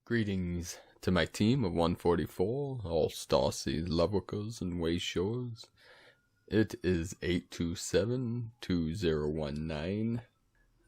Greetings to my team of 144, all Starseed, Lightworkers, and Way Shores. It is 827-2019.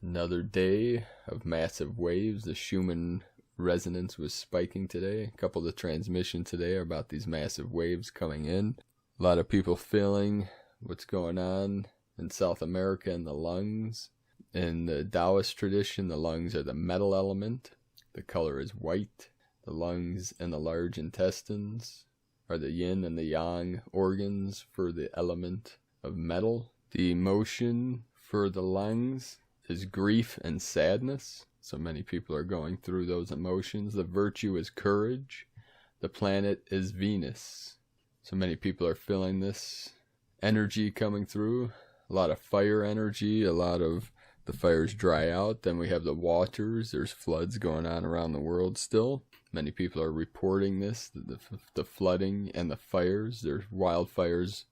Another day of massive waves. The Schumann resonance was spiking today. A couple of the transmissions today are about these massive waves coming in. A lot of people feeling what's going on in South America in the lungs. In the Taoist tradition, the lungs are the metal element. The color is white. The lungs and the large intestines are the yin and the yang organs for the element of metal. The emotion for the lungs is grief and sadness. So many people are going through those emotions. The virtue is courage. The planet is Venus. So many people are feeling this energy coming through. A lot of fire energy, a lot of the fires dry out. Then we have the waters. There's floods going on around the world still. Many people are reporting this, the flooding and the fires. There's wildfires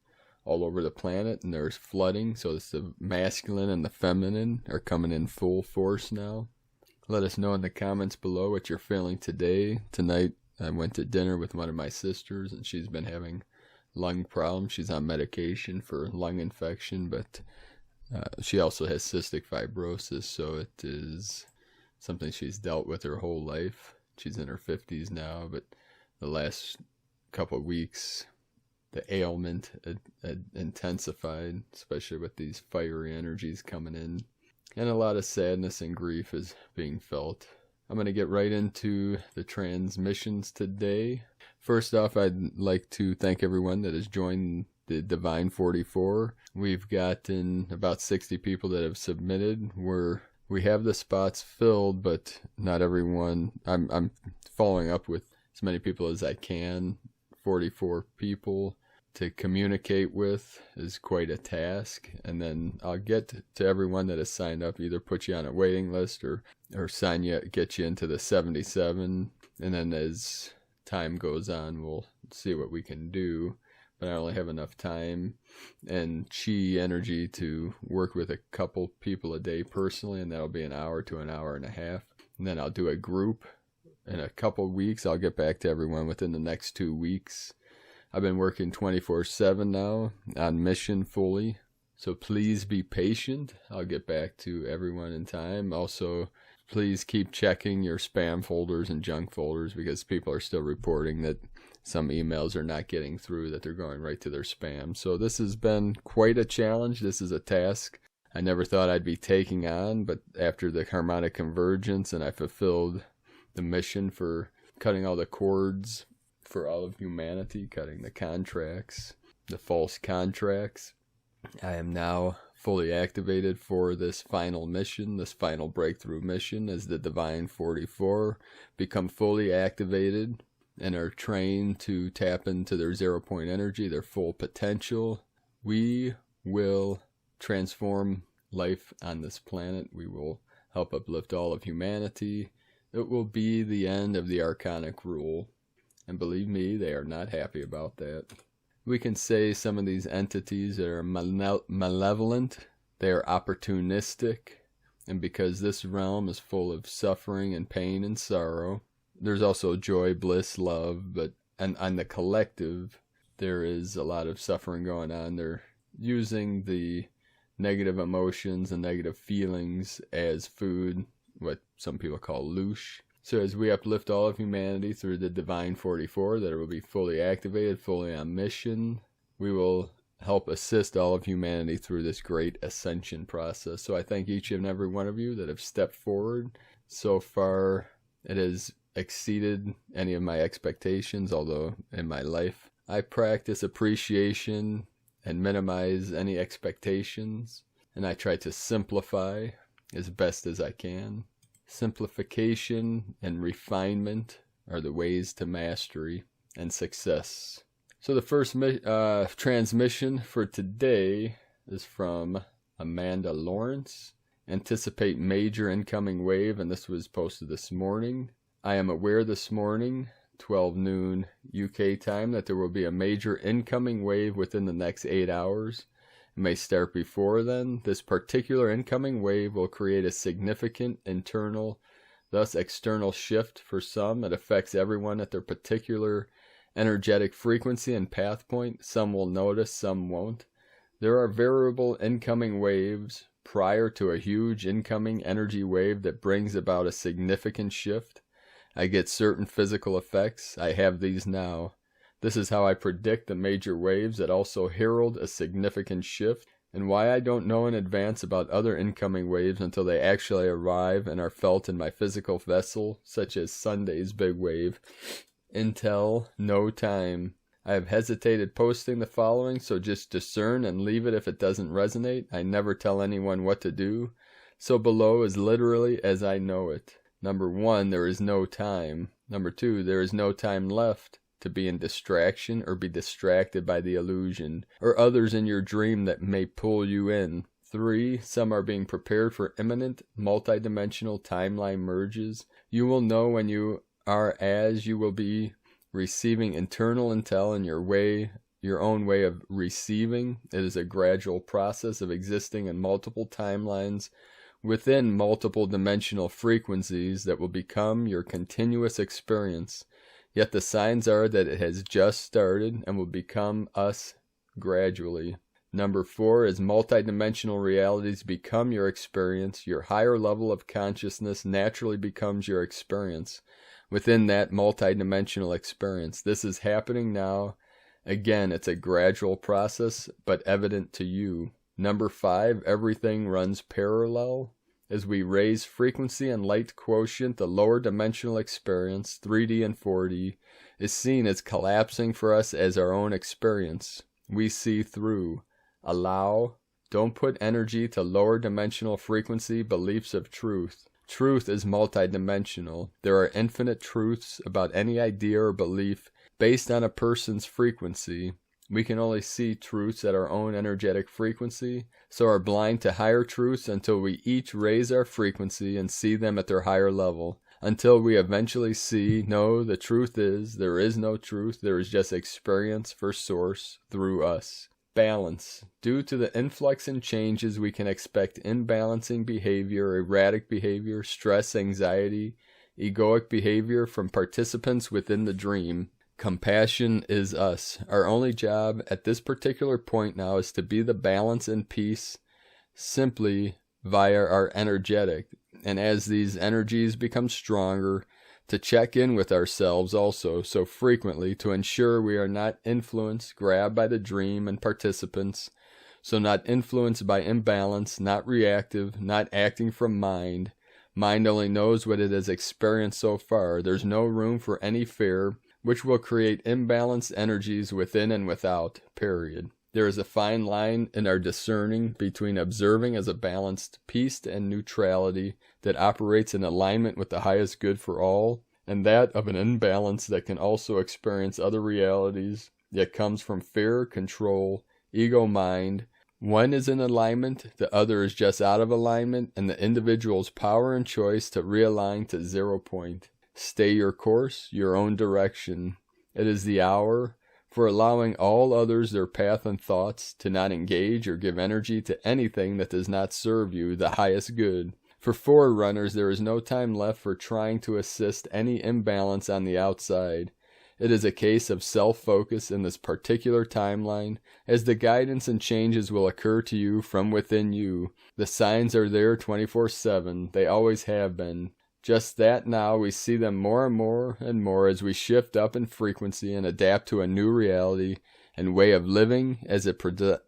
all over the planet, and there's flooding. So it's the masculine and the feminine are coming in full force now. Let us know in the comments below what you're feeling today. Tonight, I went to dinner with one of my sisters, and she's been having lung problems. She's on medication for lung infection, but she also has cystic fibrosis, so it is something she's dealt with her whole life. She's in her 50s now, but the last couple of weeks, the ailment had intensified, especially with these fiery energies coming in. And a lot of sadness and grief is being felt. I'm going to get right into the transmissions today. First off, I'd like to thank everyone that has joined the Divine 44. We've gotten about 60 people that have submitted. We have the spots filled, but not everyone. I'm following up with as many people as I can. 44 people to communicate with is quite a task, and then I'll get to everyone that has signed up, either put you on a waiting list or get you into the 77, and then as time goes on, we'll see what we can do. But I only have enough time and chi energy to work with a couple people a day personally, and that'll be an hour to an hour and a half. And then I'll do a group in a couple weeks. I'll get back to everyone within the next 2 weeks. I've been working 24/7 now on mission fully, so please be patient. I'll get back to everyone in time. Also, please keep checking your spam folders and junk folders, because people are still reporting that some emails are not getting through, that they're going right to their spam. So this has been quite a challenge. This is a task I never thought I'd be taking on, but after the harmonic convergence and I fulfilled the mission for cutting all the cords for all of humanity, cutting the contracts, the false contracts, I am now fully activated for this final mission, this final breakthrough mission, as the Divine 44 become fully activated and are trained to tap into their 0-point energy, their full potential. We will transform life on this planet. We will help uplift all of humanity. It will be the end of the Archonic rule. And believe me, they are not happy about that. We can say some of these entities that are malevolent, they are opportunistic, and because this realm is full of suffering and pain and sorrow, there's also joy, bliss, love, but on the collective, there is a lot of suffering going on. They're using the negative emotions and negative feelings as food, what some people call loosh. So as we uplift all of humanity through the Divine 44, that it will be fully activated, fully on mission, we will help assist all of humanity through this great ascension process. So I thank each and every one of you that have stepped forward. So far, it has exceeded any of my expectations, although in my life I practice appreciation and minimize any expectations, and I try to simplify as best as I can. Simplification and refinement are the ways to mastery and success. So the first transmission for today is from Amanda Lawrence. Anticipate major incoming wave, and this was posted this morning. I am aware this morning, 12 noon UK time, that there will be a major incoming wave within the next 8 hours. It may start before then. This particular incoming wave will create a significant internal Thus, external shift for some, it affects everyone at their particular energetic frequency and path point. Some will notice, some won't. There are variable incoming waves prior to a huge incoming energy wave that brings about a significant shift. I get certain physical effects. I have these now. This is how I predict the major waves that also herald a significant shift, and why I don't know in advance about other incoming waves until they actually arrive and are felt in my physical vessel, such as Sunday's big wave. Until no time. I have hesitated posting the following, so just discern and leave it if it doesn't resonate. I never tell anyone what to do. So below is literally as I know it. Number 1, there is no time. Number 2, there is no time left to be in distraction or be distracted by the illusion or others in your dream that may pull you in. 3, some are being prepared for imminent multidimensional timeline merges. You will know when you are, as you will be receiving internal intel in your own way of receiving. It is a gradual process of existing in multiple timelines within multiple dimensional frequencies that will become your continuous experience. Yet the signs are that it has just started and will become us gradually. Number 4 is multidimensional realities become your experience. Your higher level of consciousness naturally becomes your experience within that multidimensional experience. This is happening now. Again, it's a gradual process, but evident to you. Number 5, everything runs parallel. As we raise frequency and light quotient, the lower dimensional experience, 3D and 4D, is seen as collapsing for us as our own experience. We see through. Allow. Don't put energy to lower dimensional frequency beliefs of truth. Truth is multidimensional. There are infinite truths about any idea or belief based on a person's frequency. We can only see truths at our own energetic frequency, so are blind to higher truths until we each raise our frequency and see them at their higher level, until we eventually see, no, the truth is, there is no truth, there is just experience for source through us. Balance. Due to the influx and changes, we can expect imbalancing behavior, erratic behavior, stress, anxiety, egoic behavior from participants within the dream. Compassion is us. Our only job at this particular point now is to be the balance and peace simply via our energetic. And as these energies become stronger, to check in with ourselves also so frequently to ensure we are not influenced, grabbed by the dream and participants. So not influenced by imbalance, not reactive, not acting from mind. Mind only knows what it has experienced so far. There's no room for any fear, which will create imbalanced energies within and without, period. There is a fine line in our discerning between observing as a balanced peace and neutrality that operates in alignment with the highest good for all, and that of an imbalance that can also experience other realities, yet comes from fear, control, ego mind. One is in alignment, the other is just out of alignment, and the individual's power and choice to realign to 0 point. Stay your course, your own direction. It is the hour for allowing all others their path and thoughts, to not engage or give energy to anything that does not serve you, the highest good. For forerunners, there is no time left for trying to assist any imbalance on the outside. It is a case of self-focus in this particular timeline, as the guidance and changes will occur to you from within you. The signs are there 24/7. They always have been. Just that now we see them more and more as we shift up in frequency and adapt to a new reality and way of living as it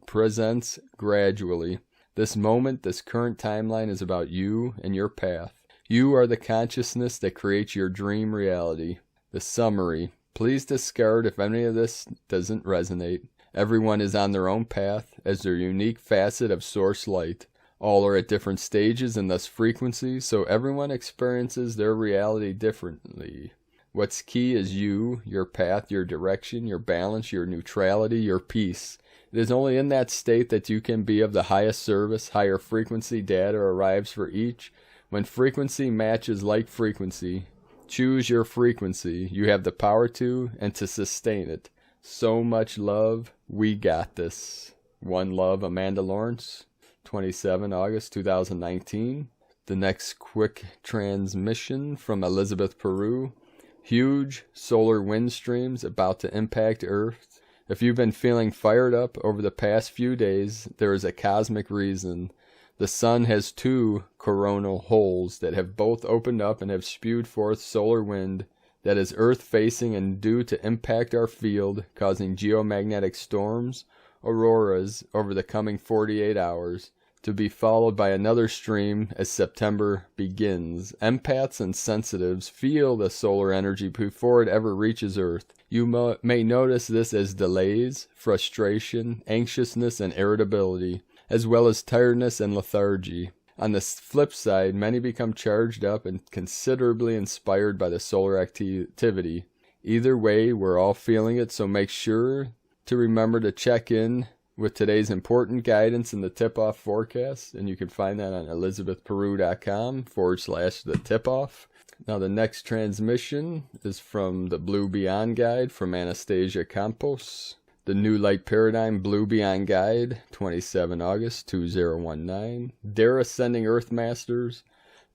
presents gradually. This moment, this current timeline is about you and your path. You are the consciousness that creates your dream reality. The summary. Please discard if any of this doesn't resonate. Everyone is on their own path as their unique facet of source light. All are at different stages and thus frequencies, so everyone experiences their reality differently. What's key is you, your path, your direction, your balance, your neutrality, your peace. It is only in that state that you can be of the highest service. Higher frequency data arrives for each. When frequency matches like frequency, choose your frequency. You have the power to and to sustain it. So much love. We got this. One love, Amanda Lawrence. 27 August 2019. The next quick transmission from Elizabeth, Peru. Huge solar wind streams about to impact Earth. If you've been feeling fired up over the past few days, there is a cosmic reason. The sun has 2 coronal holes that have both opened up and have spewed forth solar wind that is Earth-facing and due to impact our field, causing geomagnetic storms, auroras, over the coming 48 hours, to be followed by another stream as September begins. Empaths and sensitives feel the solar energy before it ever reaches Earth. You may notice this as delays, frustration, anxiousness, and irritability, as well as tiredness and lethargy. On the flip side, many become charged up and considerably inspired by the solar activity. Either way, we're all feeling it, so make sure to remember to check in with today's important guidance in the tip-off forecast, and you can find that on elizabethperu.com/the tip-off. Now the next transmission is from the Blue Beyond Guide from Anastasia Campos. The New Light Paradigm Blue Beyond Guide, 27 August 2019. Dear Ascending Earth Masters,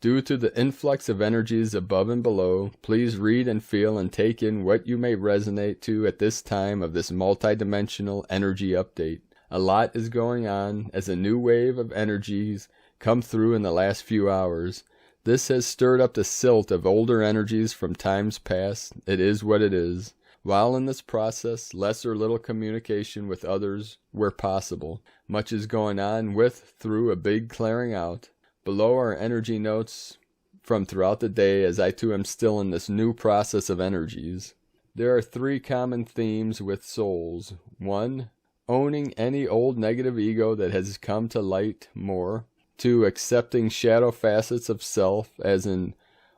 due to the influx of energies above and below, please read and feel and take in what you may resonate to at this time of this multidimensional energy update. A lot is going on as a new wave of energies come through in the last few hours. This has stirred up the silt of older energies from times past. It is what it is. While in this process, less or little communication with others where possible. Much is going on through a big clearing out. Below are energy notes from throughout the day, as I too am still in this new process of energies. There are 3 common themes with souls. 1. Owning any old negative ego that has come to light more. 2. Accepting shadow facets of self, as in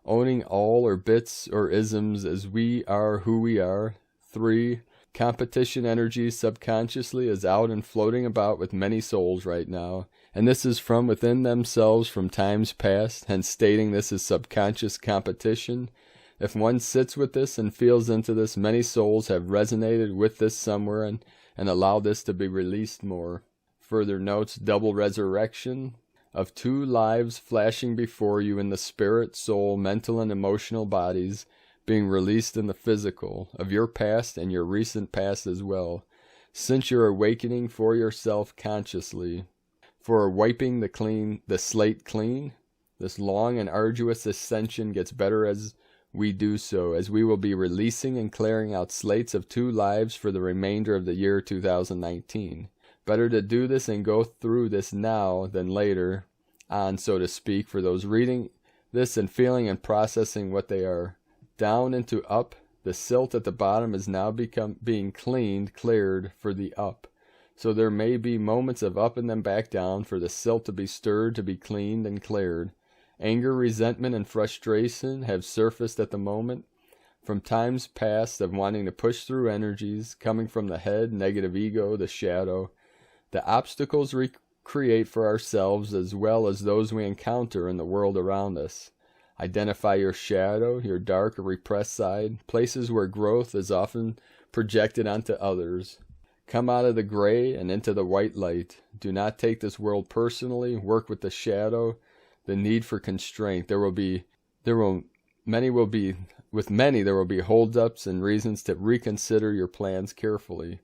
owning all or bits or isms as we are who we are. 3. Competition energy subconsciously is out and floating about with many souls right now, and this is from within themselves from times past, hence stating this is subconscious competition. If one sits with this and feels into this, many souls have resonated with this somewhere and allow this to be released more. Further notes, double resurrection of 2 lives flashing before you in the spirit, soul, mental, and emotional bodies being released in the physical of your past and your recent past as well, since you're awakening for yourself consciously, for wiping the slate clean. This long and arduous ascension gets better as we do so, as we will be releasing and clearing out slates of 2 lives for the remainder of the year 2019. Better to do this and go through this now than later on, so to speak, for those reading this and feeling and processing what they are. Down into up, the silt at the bottom is now being cleared for the up. So there may be moments of up and then back down for the silt to be stirred, to be cleaned and cleared. Anger, resentment, and frustration have surfaced at the moment from times past of wanting to push through energies coming from the head, negative ego, the shadow. The obstacles we create for ourselves as well as those we encounter in the world around us. Identify your shadow, your dark or repressed side, places where growth is often projected onto others. Come out of the gray and into the white light. Do not take this world personally. Work with the shadow. The need for constraint. There will be holdups and reasons to reconsider your plans carefully.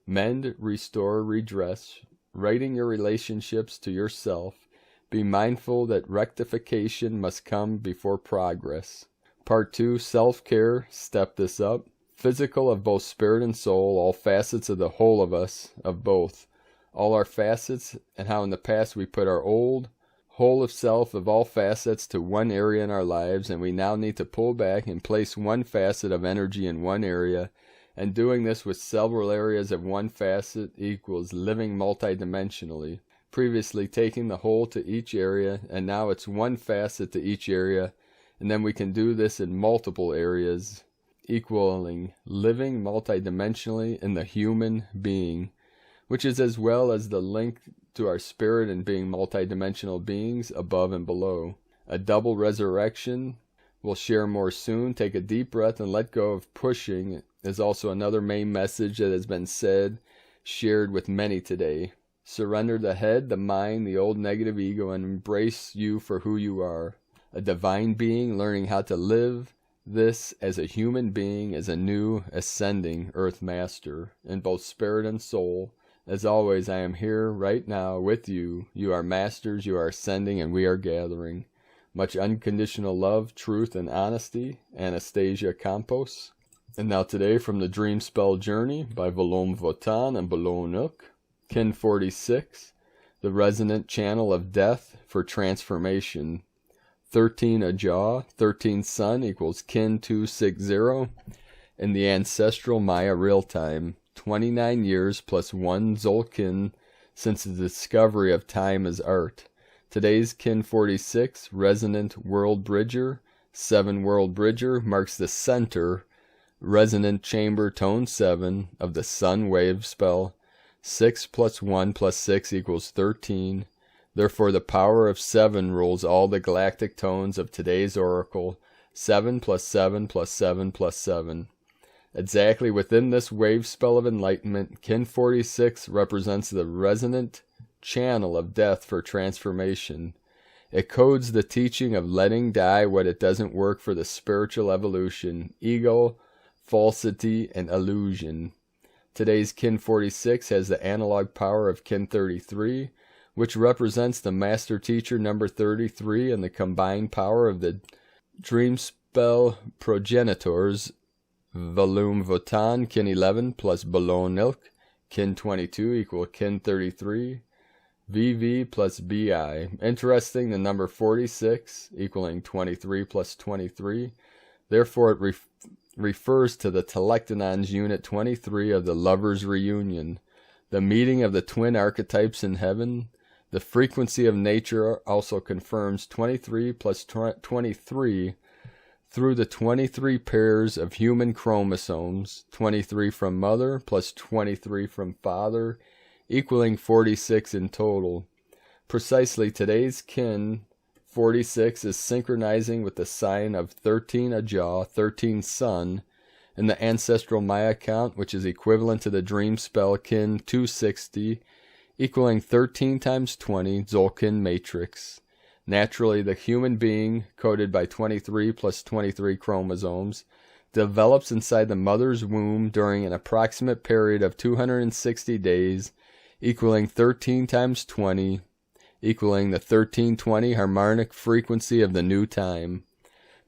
Mend, restore, redress, righting your relationships to yourself. Be mindful that rectification must come before progress. Part 2, self-care, step this up. Physical of both spirit and soul, all facets of the whole of us, of both. All our facets, and how in the past we put our old whole of self of all facets to one area in our lives, and we now need to pull back and place one facet of energy in one area, and doing this with several areas of one facet equals living multidimensionally. Previously taking the whole to each area, and now it's one facet to each area, and then we can do this in multiple areas, equaling living multidimensionally in the human being, which is as well as the link to our spirit and being multidimensional beings above and below. A double resurrection. We'll share more soon. Take a deep breath and let go of pushing is also another main message that has been shared with many today. Surrender the head, the mind, the old negative ego, and embrace you for who you are. A divine being learning how to live this as a human being, as a new, ascending Earth Master, in both spirit and soul. As always, I am here right now with you. You are masters, you are ascending, and we are gathering. Much unconditional love, truth, and honesty. Anastasia Campos. And now today from the Dream Spell Journey by Volom Votan and Bolonuk. Kin 46. The Resonant Channel of Death for Transformation. 13 Ajah, 13 Sun equals Kin 260. In the Ancestral Maya Real Time. 29 years plus 1 Zolkin since the discovery of time as art. Today's Kin 46, Resonant WorldBridger, 7 WorldBridger, marks the center, Resonant Chamber Tone 7 of the Sun Wave spell. 6 plus 1 plus 6 equals 13. Therefore the power of 7 rules all the galactic tones of today's oracle. 7 plus 7 plus 7 plus 7. Exactly within this wave spell of enlightenment, Kin 46 represents the resonant channel of death for transformation. It codes the teaching of letting die what it doesn't work for the spiritual evolution, ego, falsity, and illusion. Today's Kin 46 has the analog power of Kin 33, which represents the master teacher number 33 and the combined power of the dream spell progenitors, Volum Votan, Kin 11, plus Bolon Ilk, Kin 22 equal Kin 33, VV plus BI. Interesting, the number 46 equaling 23 plus 23. Therefore, it refers to the Telectonon's unit 23 of the Lover's Reunion, the meeting of the twin archetypes in heaven. The frequency of nature also confirms 23 plus 23 through the 23 pairs of human chromosomes, 23 from mother plus 23 from father, equaling 46 in total. Precisely, today's Kin 46 is synchronizing with the sign of 13 Ajah, 13 Sun, in the ancestral Maya count, which is equivalent to the dream spell Kin 260, equaling 13 times 20 Zolkin matrix. Naturally, the human being, coded by 23 plus 23 chromosomes, develops inside the mother's womb during an approximate period of 260 days, equaling 13 times 20, equaling the 1320 harmonic frequency of the new time.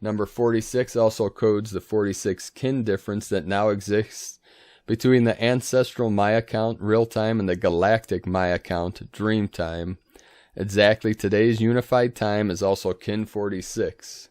Number 46 also codes the 46 kin difference that now exists between the ancestral Maya count real time and the galactic Maya count dream time. Exactly, today's unified time is also Kin 46.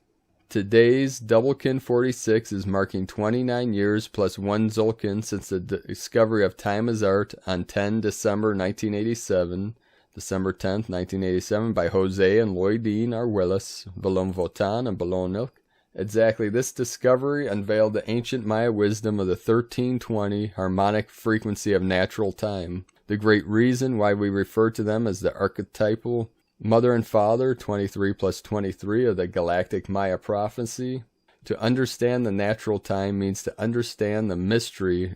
Today's double Kin 46 is marking 29 years plus 1 Zolkin since the discovery of time as art on 10 December 1987, December 10th, 1987, by Jose and Lloydine R. Willis, Bolom Votan, and Bolonilk. Exactly, this discovery unveiled the ancient Maya wisdom of the 1320 harmonic frequency of natural time. The great reason why we refer to them as the archetypal mother and father, 23 plus 23 of the galactic Maya prophecy. To understand the natural time means to understand the mystery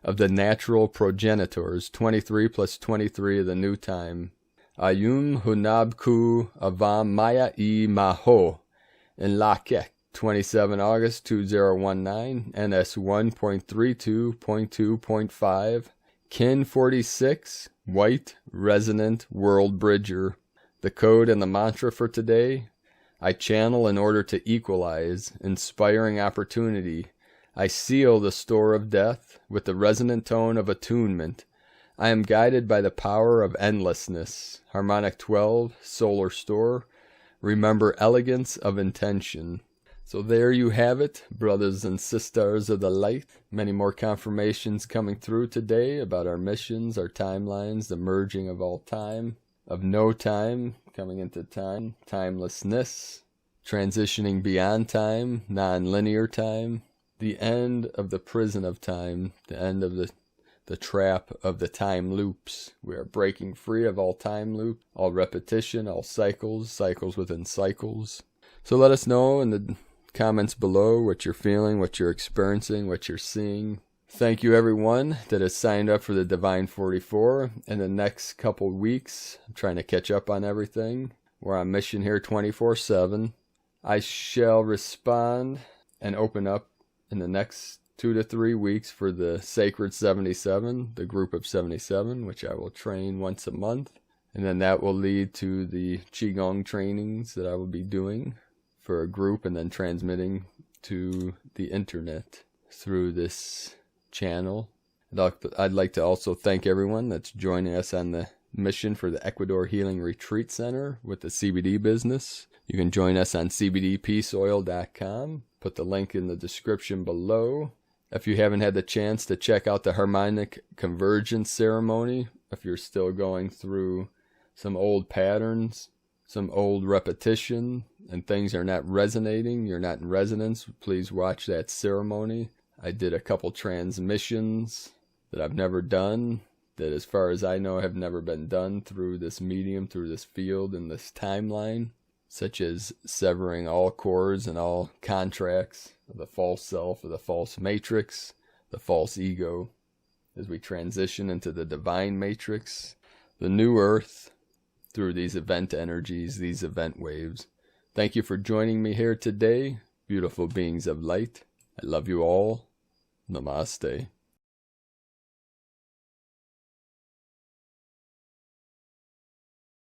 of the natural progenitors, 23 plus 23 of the new time. Ayum hunabku avam Maya I maho in Lakek, 27 August 2019, NS 1.32.2.5. Kin 46, White Resonant WorldBridger. The code and the mantra for today: I channel in order to equalize, inspiring opportunity. I seal the store of death with the resonant tone of attunement. I am guided by the power of endlessness. Harmonic 12, Solar Store. Remember elegance of intention. So there you have it, brothers and sisters of the light. Many more confirmations coming through today about our missions, our timelines, the merging of all time, of no time, coming into time, timelessness, transitioning beyond time, non-linear time, the end of the prison of time, the end of the trap of the time loops. We are breaking free of all time loop, all repetition, all cycles, cycles within cycles. So let us know in the comments below what you're feeling, what you're experiencing, what you're seeing, Thank you everyone that has signed up for the Divine 44. In the next couple weeks, I'm trying to catch up on everything. We're on mission here 24/7. I shall respond and open up in the next 2 to 3 weeks for the Sacred 77, the group of 77, which I will train once a month. And then that will lead to the Qigong trainings that I will be doing for a group and then transmitting to the internet through this channel. I'd like to also thank everyone that's joining us on the mission for the Ecuador Healing Retreat Center with the CBD business. You can join us on cbdpeaceoil.com. Put the link in the description below. If you haven't had the chance to check out the harmonic convergence ceremony, if you're still going through some old patterns, some old repetition, and things are not resonating, you're not in resonance, please watch that ceremony. I did a couple transmissions that I've never done, that as far as I know have never been done through this medium, through this field and this timeline, such as severing all cords and all contracts of the false self, of the false matrix, the false ego, as we transition into the divine matrix, the new earth, through these event energies, these event waves. Thank you for joining me here today, beautiful beings of light. I love you all. Namaste.